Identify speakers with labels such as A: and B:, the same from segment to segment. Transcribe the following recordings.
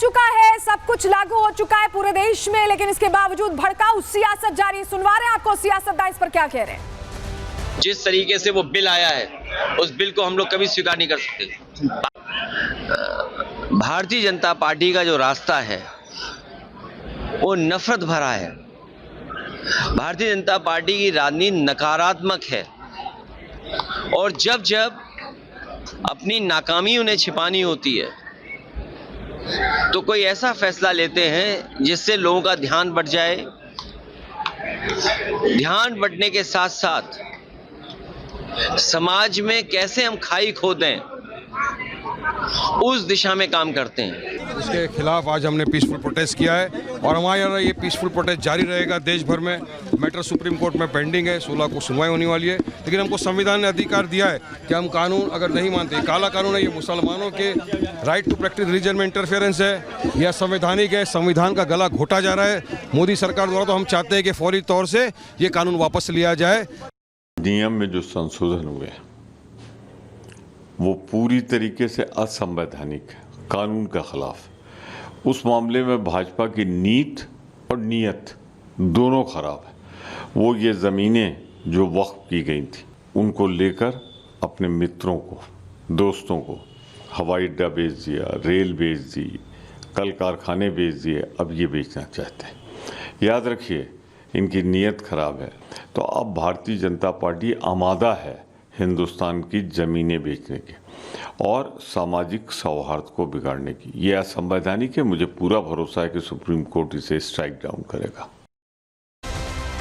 A: चुका है, सब कुछ लागू हो चुका है पूरे देश में, लेकिन इसके बावजूद भड़काऊ सियासत जारी। सुनवा रहे हैं आपको सियासतदान इस पर क्या कह रहे हैं।
B: जिस तरीके से वो बिल आया है उस बिल को हम लोग कभी स्वीकार नहीं कर सकते। भारतीय जनता पार्टी का जो रास्ता है वो नफरत भरा है। भारतीय जनता पार्टी की राजनीति नकारात्मक है और जब जब अपनी नाकामी उन्हें छिपानी होती है तो कोई ऐसा फैसला लेते हैं जिससे लोगों का ध्यान बढ़ जाए। ध्यान बढ़ने के साथ साथ समाज में कैसे हम खाई खोदें उस दिशा में काम करते हैं।
C: इसके खिलाफ आज हमने पीसफुल प्रोटेस्ट किया है और हमारे यहाँ ये पीसफुल प्रोटेस्ट जारी रहेगा देश भर में। मैटर सुप्रीम कोर्ट में पेंडिंग है, 16 को सुनवाई होने वाली है, लेकिन हमको संविधान ने अधिकार दिया है कि हम कानून अगर नहीं मानते, काला कानून है, ये मुसलमानों के राइट टू प्रैक्टिस रिलीजन में इंटरफेरेंस है, यह संवैधानिक है, संविधान का गला घोटा जा रहा है मोदी सरकार द्वारा। तो हम चाहते हैं कि फौरी तौर से ये कानून वापस लिया जाए।
D: नियम में जो संशोधन हुए वो पूरी तरीके से असंवैधानिक है, कानून के खिलाफ। उस मामले में भाजपा की नीति और नीयत दोनों खराब है। वो ये ज़मीनें जो वक्फ की गई थी उनको लेकर अपने मित्रों को, दोस्तों को हवाई अड्डा बेच दिया, रेल बेच दी, कल कारखाने बेच दिए, अब ये बेचना चाहते हैं। याद रखिए इनकी नीयत खराब है। तो अब भारतीय जनता पार्टी आमादा है हिंदुस्तान की ज़मीनें बेचने की और सामाजिक सौहार्द को बिगाड़ने की। ये असंवैधानिक है। मुझे पूरा भरोसा है कि सुप्रीम कोर्ट इसे स्ट्राइक डाउन करेगा।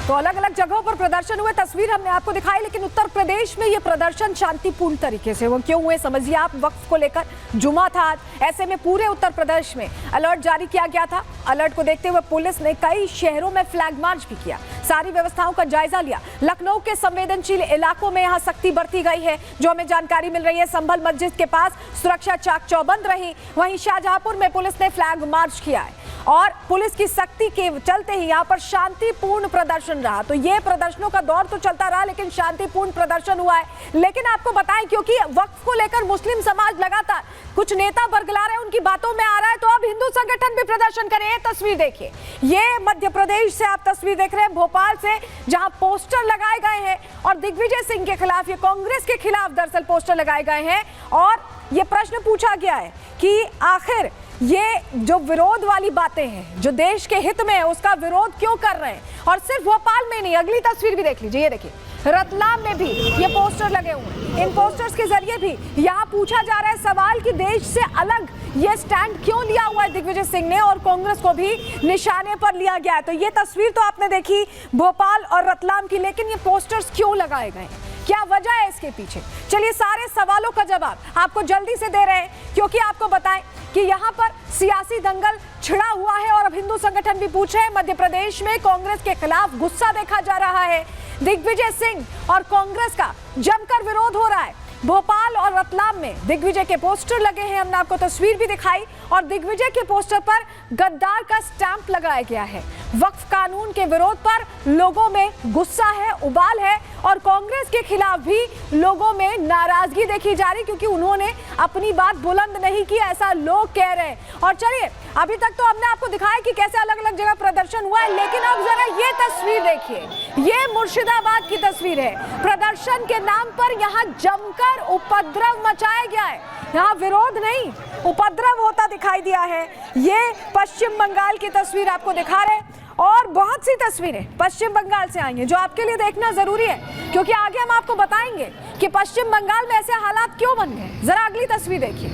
A: तो अलग अलग जगहों पर प्रदर्शन हुए, तस्वीर हमने आपको दिखाई, लेकिन उत्तर प्रदेश में ये प्रदर्शन शांतिपूर्ण तरीके से वो क्यों हुए समझिए आप। वक्फ को लेकर जुमा था आज, ऐसे में पूरे उत्तर प्रदेश में अलर्ट जारी किया गया था। अलर्ट को देखते हुए पुलिस ने कई शहरों में फ्लैग मार्च भी किया, सारी व्यवस्थाओं का जायजा लिया। लखनऊ के संवेदनशील इलाकों में यहाँ सख्ती बरती गई है, जो हमें जानकारी मिल रही है। संभल मस्जिद के पास सुरक्षा चाक चौबंद रही। वहीं शाहजहांपुर में पुलिस ने फ्लैग मार्च किया है और पुलिस की सख्ती के चलते ही यहाँ पर शांतिपूर्ण प्रदर्शन रहा। तो ये प्रदर्शनों का दौर तो चलता रहा, लेकिन शांतिपूर्ण प्रदर्शन हुआ है। लेकिन आपको बताएं, क्योंकि वक्फ को लेकर मुस्लिम समाज लगातार कुछ नेता बरगला रहे हैं, उनकी बातों में आ रहा है, तो अब हिंदू संगठन भी प्रदर्शन करें। तस्वीर देखिए, ये मध्य प्रदेश से आप तस्वीर देख रहे हैं, भोपाल से, जहां पोस्टर लगाए गए हैं और दिग्विजय सिंह के खिलाफ, ये कांग्रेस के खिलाफ दरअसल पोस्टर लगाए गए हैं। और ये प्रश्न पूछा गया है कि आखिर ये जो विरोध वाली बातें हैं, जो देश के हित में है, उसका विरोध क्यों कर रहे हैं। और सिर्फ भोपाल में नहीं, अगली तस्वीर भी देख लीजिए, ये देखिए रतलाम में भी ये पोस्टर लगे हुए हैं। इन पोस्टर्स के जरिए भी यहाँ पूछा जा रहा है सवाल कि देश से अलग ये स्टैंड क्यों लिया हुआ है दिग्विजय सिंह ने, और कांग्रेस को भी निशाने पर लिया गया है। तो ये तस्वीर तो आपने देखी भोपाल और रतलाम की, लेकिन ये पोस्टर्स क्यों लगाए गए, क्या वजह है इसके पीछे। चलिए सारे सवालों का जवाब आपको जल्दी से दे रहे हैं, क्योंकि आपको बताएं कि यहाँ पर सियासी दंगल छिड़ा हुआ है और अब हिंदू संगठन भी पूछ रहे हैं। मध्य प्रदेश में कांग्रेस के खिलाफ गुस्सा देखा जा रहा है। दिग्विजय सिंह और कांग्रेस का जमकर विरोध हो रहा है। भोपाल और रतलाम में दिग्विजय के पोस्टर लगे हैं, हमने आपको तस्वीर भी दिखाई, और दिग्विजय के पोस्टर पर गद्दार का स्टैंप लगाया गया है। वक्फ कानून के विरोध पर लोगों में गुस्सा है, उबाल है, और कांग्रेस के खिलाफ भी लोगों में नाराजगी देखी जा रही, क्योंकि उन्होंने अपनी बात बुलंद नहीं की, ऐसा लोग कह रहे हैं। और चलिए, अभी तक तो हमने आपको दिखाया कि कैसे अलग अलग जगह प्रदर्शन हुआ है, लेकिन अब जरा ये तस्वीर देखिए, ये मुर्शिदाबाद की तस्वीर है। प्रदर्शन के नाम पर यहाँ जमकर उपद्रव मचाया गया है। यहाँ विरोध नहीं, उपद्रव होता दिखाई दिया है। ये पश्चिम बंगाल की तस्वीर आपको दिखा रहे हैं, और बहुत सी तस्वीरें पश्चिम बंगाल से आई हैं जो आपके लिए देखना जरूरी है, क्योंकि आगे हम आपको बताएंगे कि पश्चिम बंगाल में ऐसे हालात क्यों बन गए। जरा अगली तस्वीर देखिए,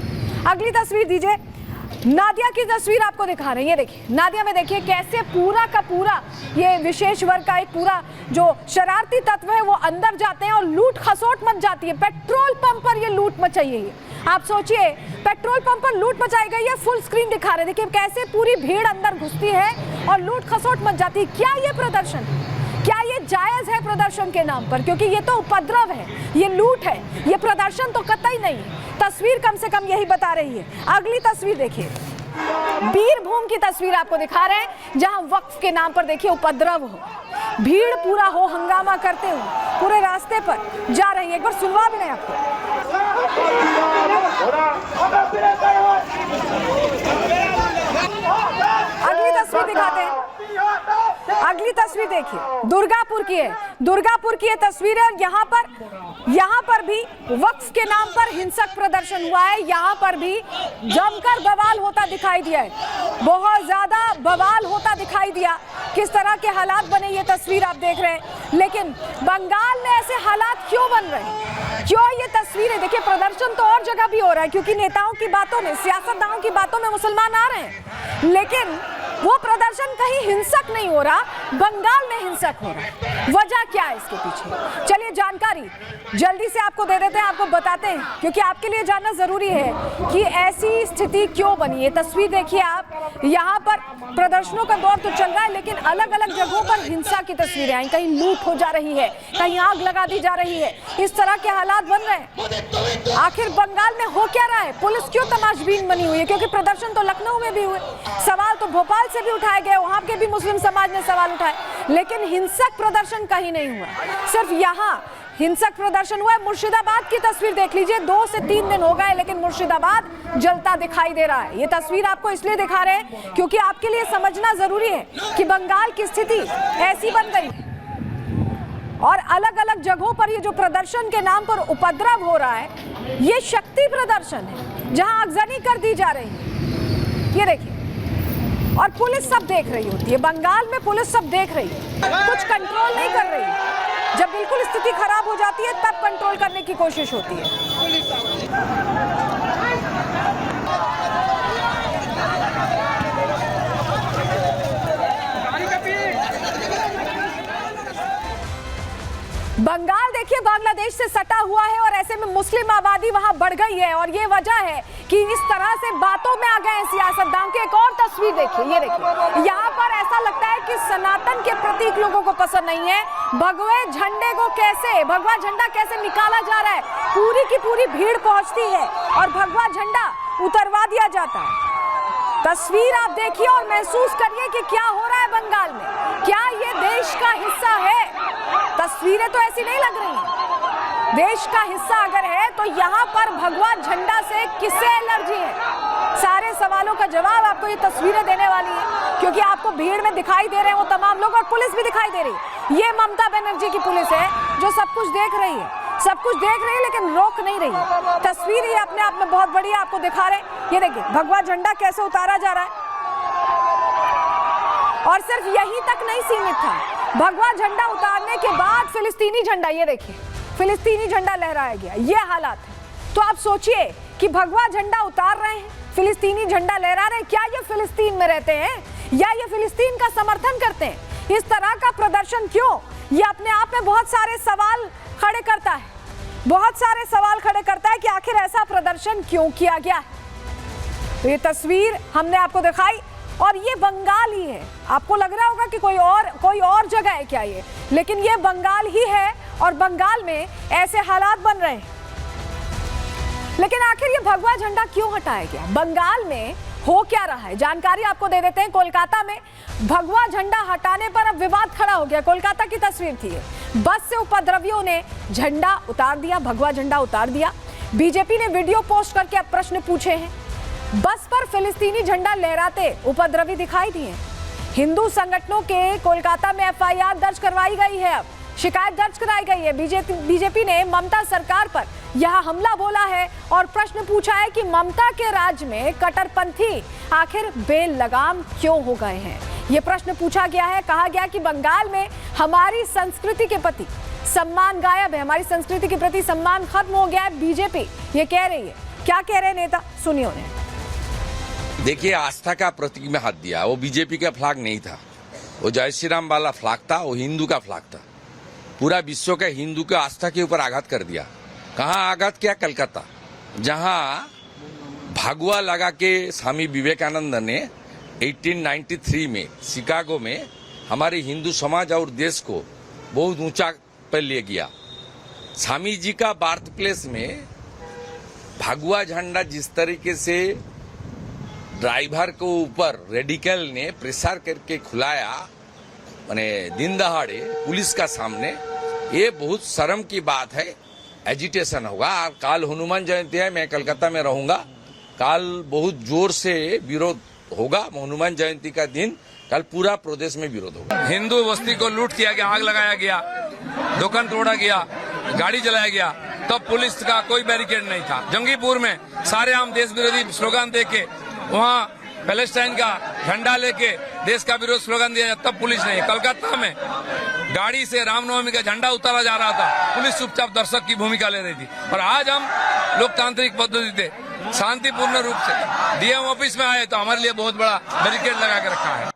A: अगली तस्वीर दीजिए। नादिया की तस्वीर आपको दिखा रहे हैं, ये देखिए नादिया में देखिए कैसे पूरा का पूरा ये विशेष वर्ग का एक पूरा जो शरारती तत्व है वो अंदर जाते हैं और लूट खसोट मच जाती है। पेट्रोल पंप पर ये लूट मचाई है। आप सोचिए, पेट्रोल पंप पर लूट मचाई गई है, फुल स्क्रीन दिखा रहे, देखिए कैसे पूरी भीड़ अंदर घुसती है और लूट खसोट मच जाती है। क्या ये प्रदर्शन, क्या ये जायज है प्रदर्शन के नाम पर? क्योंकि ये तो उपद्रव है, ये लूट है, ये प्रदर्शन तो कतई नहीं है। तस्वीर कम से कम यही बता रही है। अगली तस्वीर देखिए, बीरभूम की तस्वीर आपको दिखा रहे हैं, जहां वक्फ के नाम पर देखिए उपद्रव हो, भीड़ पूरा हो, हंगामा करते हुए पूरे रास्ते पर जा रही है। एक बार सुनवा भी नहीं आपको। अगली तस्वीर देखिए, दुर्गापुर की है। दुर्गापुर की ये तस्वीर है और यहाँ पर भी वक्फ के नाम पर हिंसक प्रदर्शन हुआ है। यहाँ पर भी जमकर बवाल होता दिखाई दिया है, बहुत ज्यादा बवाल होता दिखाई दिया। किस तरह के हालात बने ये तस्वीर आप देख रहे हैं। लेकिन बंगाल में ऐसे हालात क्यों बन रहे हैं, क्यों ये तस्वीरें? देखिए, प्रदर्शन तो और जगह भी हो रहा है क्योंकि नेताओं की बातों में, सियासतदानों की बातों में मुसलमान आ रहे हैं, लेकिन वो प्रदर्शन कहीं हिंसक नहीं हो रहा, बंगाल में हिंसक हो रहा है। वजह क्या है इसके पीछे? चलिए जानकारी जल्दी से आपको दे देते हैं, आपको बताते हैं, क्योंकि आपके लिए जानना जरूरी है कि ऐसी स्थिति क्यों बनी है। तस्वीर देखिए आप, यहाँ पर प्रदर्शनों का दौर तो चल रहा है, लेकिन अलग अलग जगहों पर हिंसा की तस्वीरें आई। कहीं लूट हो जा रही है, कहीं आग लगा दी जा रही है, इस तरह के हालात बन रहे हैं। आखिर बंगाल में हो क्या रहा है? पुलिस क्यों तमाशबीन बनी हुई है? क्योंकि प्रदर्शन तो लखनऊ में भी हुए, सवाल तो भोपाल से भी उठाए गए, वहां के भी मुस्लिम समाज ने सवाल उठाए, लेकिन हिंसक प्रदर्शन कहीं नहीं हुआ। सिर्फ यहाँ हिंसक प्रदर्शन हुआ है। मुर्शिदाबाद की तस्वीर देख लीजिए, 2 से 3 दिन हो गए, लेकिन मुर्शिदाबाद जलता दिखाई दे रहा है। ये तस्वीर आपको इसलिए दिखा रहे हैं क्योंकि आपके लिए समझना जरूरी है कि बंगाल की स्थिति ऐसी बन गई और अलग अलग जगहों पर ये जो प्रदर्शन के नाम पर उपद्रव हो रहा है, ये शक्ति प्रदर्शन है जहां आगजनी कर दी जा रही है। ये देखिए, और पुलिस सब देख रही होती है। बंगाल में पुलिस सब देख रही है, कुछ कंट्रोल नहीं कर रही है। जब बिल्कुल स्थिति खराब हो जाती है तब कंट्रोल करने की कोशिश होती है। बंगाल देखिए बांग्लादेश से सटा हुआ है और ऐसे में मुस्लिम आबादी वहां बढ़ गई है और ये वजह है कि इस तरह से बातों में आ गए हैं सियासतदान के। एक और तस्वीर देखिए, ये देखिए, यहाँ पर ऐसा लगता है कि सनातन के प्रतीक लोगों को पसंद नहीं है। भगवे झंडे को भगवा झंडा कैसे निकाला जा रहा है, पूरी की पूरी भीड़ पहुंचती है और भगवा झंडा उतरवा दिया जाता है। तस्वीर आप देखिए और महसूस करिए कि क्या हो रहा है बंगाल में। क्या ये देश का हिस्सा है? तस्वीरें तो ऐसी नहीं लग रही हैं। देश का हिस्सा अगर है तो यहाँ पर भगवा झंडा से किसे एलर्जी है? सारे सवालों का जवाब आपको ये तस्वीरें देने वाली है, क्योंकि आपको भीड़ में दिखाई दे रहे हैं वो तमाम लोग और पुलिस भी दिखाई दे रही है। ये ममता बनर्जी की पुलिस है जो सब कुछ देख रही है, सब कुछ देख रही है लेकिन रोक नहीं रही है। तस्वीर ये अपने आप में बहुत बढ़िया आपको दिखा रहे हैं। ये देखिए, भगवा झंडा कैसे उतारा जा रहा है और सिर्फ यहीं तक नहीं सीमित था। भगवा झंडा उतारने के बाद फिलिस्तीनी झंडा, ये देखिए, फिलिस्तीनी झंडा लहराया गया। ये हालात है। तो आप सोचिए कि भगवा झंडा उतार रहे हैं, फिलिस्तीनी झंडा लहरा रहे हैं। क्या ये फिलिस्तीन में रहते हैं या ये फिलिस्तीन का समर्थन करते हैं? इस तरह का प्रदर्शन क्यों? ये अपने आप में बहुत सारे सवाल खड़े करता है, बहुत सारे सवाल खड़े करता है कि आखिर ऐसा प्रदर्शन क्यों किया गया। तो ये तस्वीर हमने आपको दिखाई और ये बंगाल ही है। आपको लग रहा होगा कि कोई और जगह है क्या ये, लेकिन ये बंगाल ही है और बंगाल में ऐसे हालात बन रहे हैं। लेकिन आखिर ये भगवा झंडा क्यों हटाया गया? बंगाल में हो क्या रहा है, जानकारी आपको दे देते हैं। कोलकाता में भगवा झंडा हटाने पर अब विवाद खड़ा हो गया। कोलकाता की तस्वीर थी, बस से उपद्रवियों ने झंडा उतार दिया, भगवा झंडा उतार दिया। बीजेपी ने वीडियो पोस्ट करके अब प्रश्न पूछे हैं। बस पर फिलिस्तीनी झंडा लहराते उपद्रवी दिखाई दिए। हिंदू संगठनों के कोलकाता में एफआईआर दर्ज करवाई गई है, अब शिकायत दर्ज कराई गई है। बीजेपी ने ममता सरकार पर यह हमला बोला है और प्रश्न पूछा है कि ममता के राज में कट्टरपंथी आखिर बेलगाम क्यों हो गए हैं। ये प्रश्न पूछा गया है। कहा गया कि बंगाल में हमारी संस्कृति के प्रति सम्मान गायब है, हमारी संस्कृति के प्रति सम्मान खत्म हो गया है। बीजेपी ये कह रही है। क्या कह रहे हैं नेता, सुनिए उन्हें।
E: देखिए, आस्था का प्रतीक में हाथ दिया, वो बीजेपी का फ्लैग नहीं था, वो जय श्री राम वाला फ्लैग था, वो हिंदू का फ्लैग था। पूरा विश्व के हिंदू के आस्था के ऊपर आघात कर दिया। कहाँ आघात किया? कलकत्ता, जहाँ भगवा लगा के स्वामी विवेकानंद ने 1893 में शिकागो में हमारे हिंदू समाज और देश को बहुत ऊंचा पर ले गया। स्वामी जी का बर्थ प्लेस में भगवा झंडा जिस तरीके से ड्राइवर को ऊपर रेडिकल ने प्रेशर करके खुलाया, माने दिन दहाड़े पुलिस का सामने, ये बहुत शर्म की बात है। एजिटेशन होगा। काल हनुमान जयंती है, मैं कलकत्ता में रहूंगा, काल बहुत जोर से विरोध होगा हनुमान जयंती का दिन। कल पूरा प्रदेश में विरोध होगा। हिंदू बस्ती को लूट किया गया, आग लगाया गया, दुकान तोड़ा गया, गाड़ी जलाया गया, तब पुलिस का कोई बैरिकेड नहीं था। जंगीपुर में सारे आम देश विरोधी स्लोगन देके वहाँ पैलेस्टाइन का झंडा लेके देश का विरोध स्लोगन दिया, तब पुलिस नहीं। कलकत्ता में गाड़ी से रामनवमी का झंडा उतारा जा रहा था, पुलिस चुपचाप दर्शक की भूमिका ले रही थी। और आज हम लोकतांत्रिक पद्धति से शांतिपूर्ण रूप से डीएम ऑफिस में आए तो हमारे लिए बहुत बड़ा बैरिकेड लगा के रखा है।